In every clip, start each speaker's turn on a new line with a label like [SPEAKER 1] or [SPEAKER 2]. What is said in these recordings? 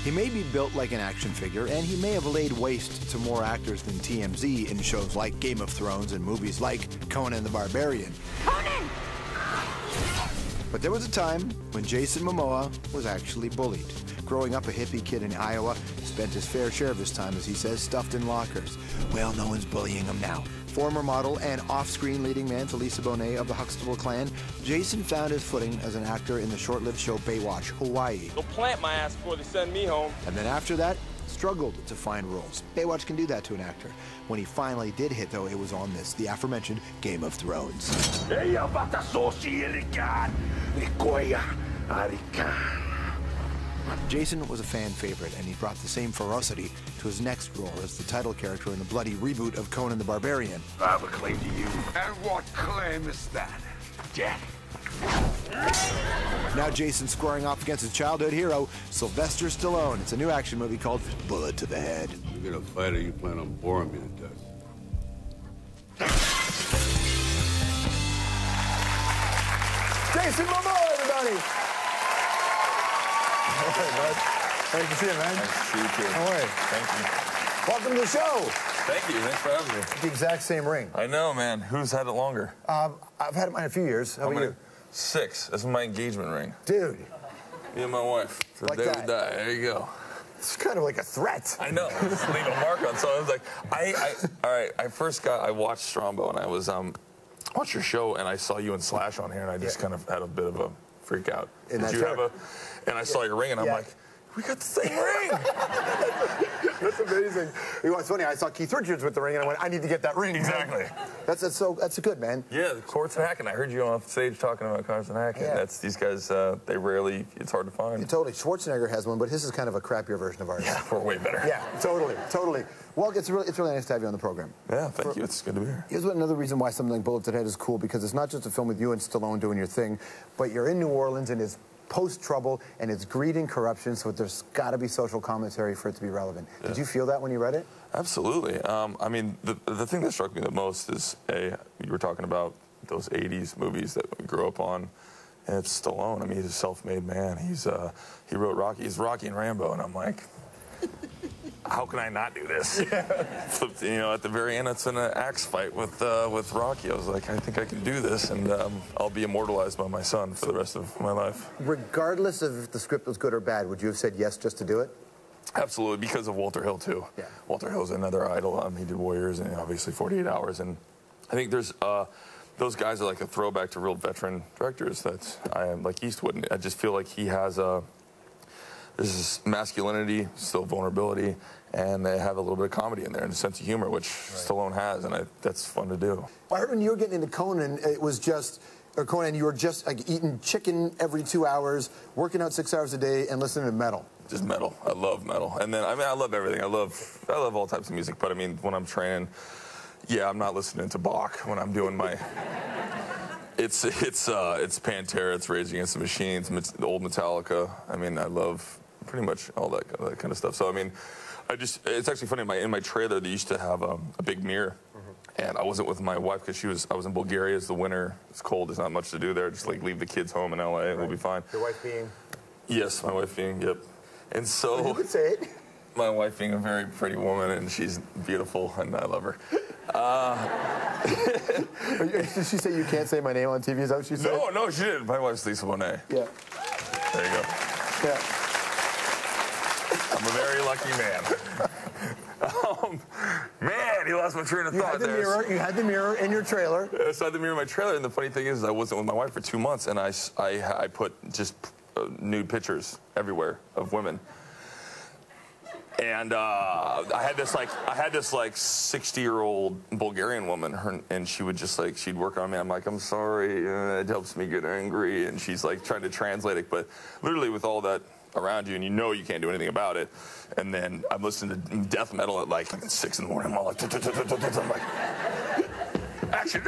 [SPEAKER 1] He may be built like an action figure, and he may have laid waste to more actors than TMZ in shows like Game of Thrones and movies like Conan the Barbarian.
[SPEAKER 2] Conan!
[SPEAKER 1] But there was a time when Jason Momoa was actually bullied. Growing up a hippie kid in Iowa, he spent his fair share of his time, as he says, stuffed in lockers. Well, no one's bullying him now. Former model and off-screen leading man Felisa Bonet of the Huxtable clan, Jason found his footing as an actor in the short-lived show Baywatch Hawaii.
[SPEAKER 3] They'll plant my ass before they send me home.
[SPEAKER 1] And then after that, struggled to find roles. Baywatch can do that to an actor. When he finally did hit, though, it was on this, the aforementioned Game of Thrones. Jason was a fan favorite, and he brought the same ferocity to his next role as the title character in the bloody reboot of Conan the Barbarian.
[SPEAKER 4] I have a claim to you. And what claim is that? Death.
[SPEAKER 1] Now Jason's squaring off against his childhood hero, Sylvester Stallone. It's a new action movie called Bullet to the Head.
[SPEAKER 5] You're gonna fight or you plan on boring me to death?
[SPEAKER 1] Jason Momoa, everybody! Hey, bud. Nice to see you, man.
[SPEAKER 6] Nice to see you, too.
[SPEAKER 1] How are you?
[SPEAKER 6] Thank you.
[SPEAKER 1] Welcome to the show.
[SPEAKER 6] Thank you. Thanks for having me.
[SPEAKER 1] The exact same ring.
[SPEAKER 6] I know, man. Who's had it longer?
[SPEAKER 1] I've had it mine a few years. How about you?
[SPEAKER 6] 6. This is my engagement ring.
[SPEAKER 1] Dude.
[SPEAKER 6] Me and my wife. To the
[SPEAKER 1] Like
[SPEAKER 6] day
[SPEAKER 1] that.
[SPEAKER 6] we die. There you go.
[SPEAKER 1] It's kind of like a threat.
[SPEAKER 6] I know. Leave a mark on. So I was like, all right. I watched Strombo, and I was watched your show, and I saw you and Slash on here, and I just kind of had a bit of a freak out.
[SPEAKER 1] In
[SPEAKER 6] Did
[SPEAKER 1] that
[SPEAKER 6] you
[SPEAKER 1] shirt.
[SPEAKER 6] have a? And I saw your ring, and I'm like, we got the same ring.
[SPEAKER 1] That's amazing. You know, it's funny. I saw Keith Richards with the ring, and I went, I need to get that ring.
[SPEAKER 6] Exactly.
[SPEAKER 1] That's a good, man.
[SPEAKER 6] Yeah, the Carson Hacken. I heard you on stage talking about Carson Hacken.
[SPEAKER 1] Yeah.
[SPEAKER 6] These guys. They rarely. It's hard to find.
[SPEAKER 1] Yeah, totally. Schwarzenegger has one, but his is kind of a crappier version of ours.
[SPEAKER 6] Yeah, we're way better.
[SPEAKER 1] Yeah, totally. Well, it's really nice to have you on the program.
[SPEAKER 6] Yeah, thank you. It's good to be here.
[SPEAKER 1] Here's another reason why something like Bullet to the Head is cool, because it's not just a film with you and Stallone doing your thing, but you're in New Orleans and it's post-trouble and it's greed and corruption, so there's got to be social commentary for it to be relevant. Yeah. Did you feel that when you read it?
[SPEAKER 6] Absolutely. I mean, the thing that struck me the most is, you were talking about those 80s movies that we grew up on, and it's Stallone. I mean, he's a self-made man. He wrote Rocky. He's Rocky and Rambo, and I'm like, how can I not do this? Yeah. You know, at the very end, it's in an axe fight with Rocky. I was like, I think I can do this, and I'll be immortalized by my son for the rest of my life.
[SPEAKER 1] Regardless of if the script was good or bad, would you have said yes just to do it?
[SPEAKER 6] Absolutely, because of Walter Hill, too. Yeah. Walter Hill's another idol. He did Warriors and obviously 48 Hours, and I think there's those guys are like a throwback to real veteran directors. I am like Eastwood. And I just feel like he has there's this masculinity, still vulnerability, and they have a little bit of comedy in there and a sense of humor, which Stallone has, and that's fun to do.
[SPEAKER 1] I heard when you were getting into Conan, it was just, or Conan, you were just like eating chicken every 2 hours, working out 6 hours a day, and listening to metal. Just
[SPEAKER 6] metal. I love metal, and then I love everything. I love all types of music, but I mean when I'm training, yeah, I'm not listening to Bach when I'm doing my. It's Pantera, it's Rage Against the Machines, the old Metallica. I mean, I love pretty much all that kind of stuff. So I mean, it's actually funny. In my trailer, they used to have a big mirror, and I wasn't with my wife because I was in Bulgaria. It's the winter. It's cold. There's not much to do there. Just like leave the kids home in LA, and we'll be fine.
[SPEAKER 1] Your wife being?
[SPEAKER 6] Yes, my wife being. Yep. And so.
[SPEAKER 1] You could say it.
[SPEAKER 6] My wife being a very pretty woman, and she's beautiful, and I love her.
[SPEAKER 1] Did she say you can't say my name on TV? Is that what she said?
[SPEAKER 6] No, she didn't. My wife's Lisa Bonet.
[SPEAKER 1] Yeah.
[SPEAKER 6] There you go.
[SPEAKER 1] Yeah.
[SPEAKER 6] I'm a very lucky man. Man, you lost my train of thought there.
[SPEAKER 1] You had the mirror in your trailer.
[SPEAKER 6] So I had the mirror in my trailer, and the funny thing is I wasn't with my wife for 2 months, and I put just nude pictures everywhere of women. And I had this like 60-year-old Bulgarian woman, and she would just like, she'd work on me. I'm like, I'm sorry, it helps me get angry, and she's like trying to translate it, but literally with all that around you, and you know you can't do anything about it. And then I'm listening to death metal at like 6 in the morning. I'm all like, I'm like, action!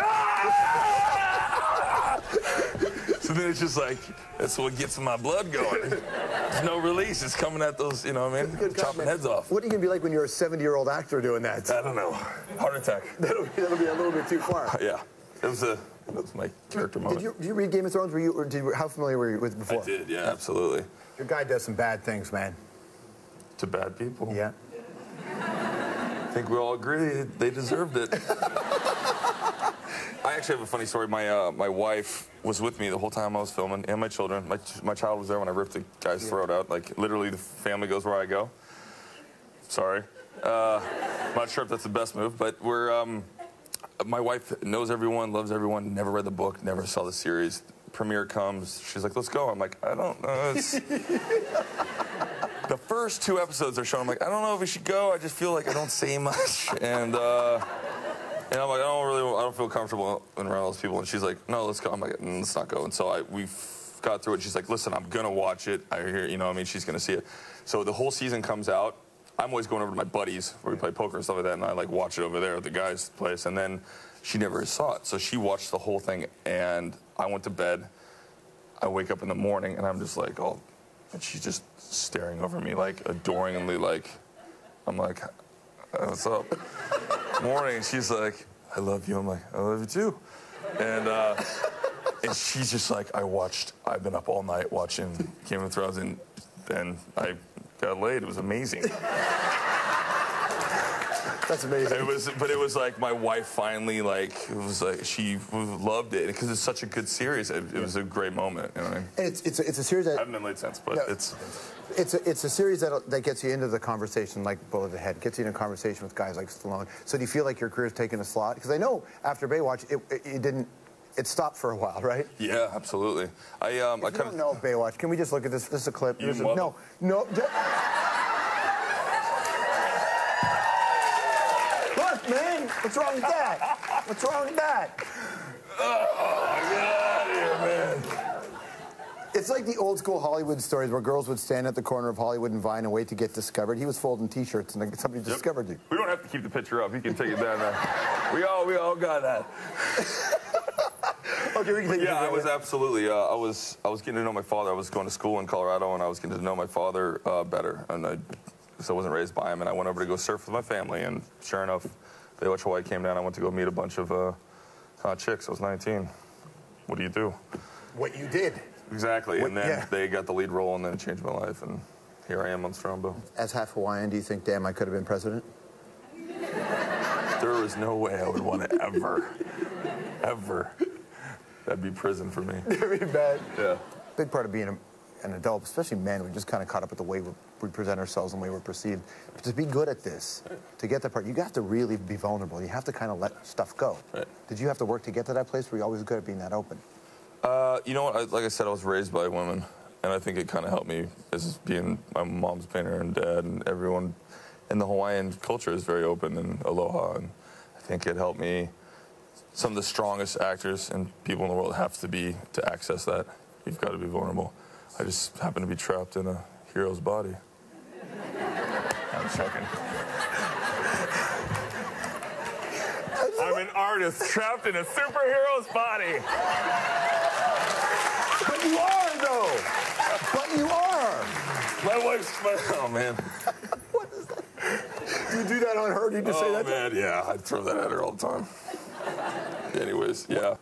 [SPEAKER 6] So then it's just like, that's what gets my blood going. There's no release. It's coming at those, you know what I mean? Chopping heads off.
[SPEAKER 1] What are you going to be like when you're a 70-year-old actor doing that?
[SPEAKER 6] I don't know. Heart attack.
[SPEAKER 1] That'll be a little bit too far.
[SPEAKER 6] Yeah. That was my character moment.
[SPEAKER 1] Did you read Game of Thrones? How familiar were you with it before?
[SPEAKER 6] I did, yeah, absolutely.
[SPEAKER 1] Your guy does some bad things, man.
[SPEAKER 6] to bad people.
[SPEAKER 1] Yeah.
[SPEAKER 6] I think we all agree they deserved it. I actually have a funny story. My wife was with me the whole time I was filming, and my children. My child was there when I ripped the guy's throat out. Like, literally, the family goes where I go. Sorry. I'm not sure if that's the best move, but my wife knows everyone, loves everyone, never read the book, never saw the series. Premiere comes, she's like, let's go. I'm like, I don't know. The first 2 episodes are shown, I'm like, I don't know if we should go. I just feel like I don't say much. And I'm like, I don't feel comfortable around those people. And she's like, no, let's go. I'm like, let's not go. And so we got through it. She's like, listen, I'm going to watch it. I hear, you know what I mean? She's going to see it. So the whole season comes out. I'm always going over to my buddies where we play poker and stuff like that, and I like watch it over there at the guy's place. And then she never saw it. So she watched the whole thing, and I went to bed. I wake up in the morning, and I'm just like, oh, and she's just staring over me, like, adoringly, like, I'm like, what's up? Morning, and she's like, I love you. I'm like, I love you too. And she's just like, I've been up all night watching Game of Thrones, and I got laid. It was amazing.
[SPEAKER 1] That's amazing.
[SPEAKER 6] But it was like my wife finally, like, it was like she loved it because it's such a good series. It was a great moment. You know what I mean?
[SPEAKER 1] And it's a series that
[SPEAKER 6] I haven't been late since, but
[SPEAKER 1] no,
[SPEAKER 6] it's
[SPEAKER 1] a series that gets you into the conversation like Bullet Ahead, gets you in a conversation with guys like Stallone. So do you feel like your career's taken a slot? Because I know after Baywatch, it stopped for a while, right?
[SPEAKER 6] Yeah, absolutely. I
[SPEAKER 1] don't know Baywatch. Can we just look at this? This is a clip. No. Look, man, what's wrong with that? What's wrong with that?
[SPEAKER 6] Oh, get out of here, man.
[SPEAKER 1] It's like the old school Hollywood stories where girls would stand at the corner of Hollywood and Vine and wait to get discovered. He was folding T-shirts and somebody discovered you.
[SPEAKER 6] We don't have to keep the picture up. You can take it down now. We all got that.
[SPEAKER 1] Okay, we can take it down.
[SPEAKER 6] I was absolutely. I was getting to know my father. I was going to school in Colorado, and I was getting to know my father better. And I wasn't raised by him, and I went over to go surf with my family. And sure enough, Baywatch Hawaii came down. I went to go meet a bunch of hot chicks. I was 19. What do you do?
[SPEAKER 1] What you did.
[SPEAKER 6] Exactly. And then they got the lead role, and then it changed my life. And here I am on Stroumboulopoulos.
[SPEAKER 1] As half Hawaiian, do you think, damn, I could have been president?
[SPEAKER 6] There is no way I would want to ever. That'd be prison for me.
[SPEAKER 1] That'd be bad.
[SPEAKER 6] Yeah.
[SPEAKER 1] Big part of being an adult, especially men, we just kind of caught up with the way we present ourselves and the way we're perceived. But to be good at this, to get that part, you have to really be vulnerable. You have to kind of let stuff go. Right. Did you have to work to get to that place where you're always good at being that open?
[SPEAKER 6] You know what? Like I said, I was raised by women, and I think it kind of helped me as being my mom's painter and dad, and everyone in the Hawaiian culture is very open and aloha, and I think it helped me. Some of the strongest actors and people in the world have to access that. You've got to be vulnerable. I just happen to be trapped in a hero's body. I'm joking. I'm an artist trapped in a superhero's body.
[SPEAKER 1] But you are, though. But you are.
[SPEAKER 6] My wife's, oh, man.
[SPEAKER 1] What is that? Do you do that on her? Do you just say that?
[SPEAKER 6] Oh, man, yeah. I throw that at her all the time. Anyways, yeah.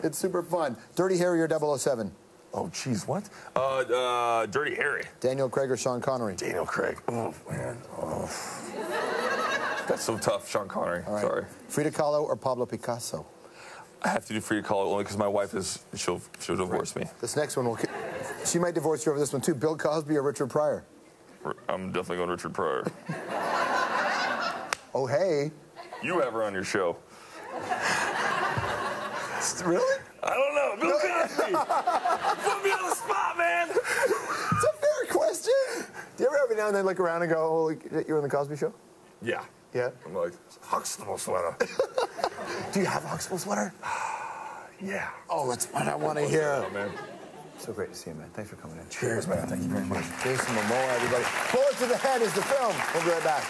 [SPEAKER 1] It's super fun. Dirty Harry or 007?
[SPEAKER 6] Oh, jeez, what? Dirty Harry.
[SPEAKER 1] Daniel Craig or Sean Connery?
[SPEAKER 6] Daniel Craig. Oh, man. Oh. That's so tough, Sean Connery. Right. Sorry.
[SPEAKER 1] Frida Kahlo or Pablo Picasso?
[SPEAKER 6] I have to do Frida Kahlo only because my wife she'll divorce me.
[SPEAKER 1] This next one she might divorce you over this one too. Bill Cosby or Richard Pryor?
[SPEAKER 6] I'm definitely going Richard Pryor.
[SPEAKER 1] Oh, hey.
[SPEAKER 6] You have her on your show.
[SPEAKER 1] Really?
[SPEAKER 6] I don't know. Bill Cosby. Put me on the spot, man.
[SPEAKER 1] It's a fair question. Do you ever every now and then look around and go, oh, you're on the Cosby Show?
[SPEAKER 6] Yeah.
[SPEAKER 1] Yeah?
[SPEAKER 6] I'm like, Huxtable sweater.
[SPEAKER 1] Do you have a Huxtable sweater?
[SPEAKER 6] Yeah.
[SPEAKER 1] Oh, that's what I want to hear.
[SPEAKER 6] Yeah, man.
[SPEAKER 1] So great to see you, man. Thanks for coming in.
[SPEAKER 6] Cheers, man. Thank you very much.
[SPEAKER 1] Jason Momoa, everybody. Bullet to the Head is the film. We'll be right back.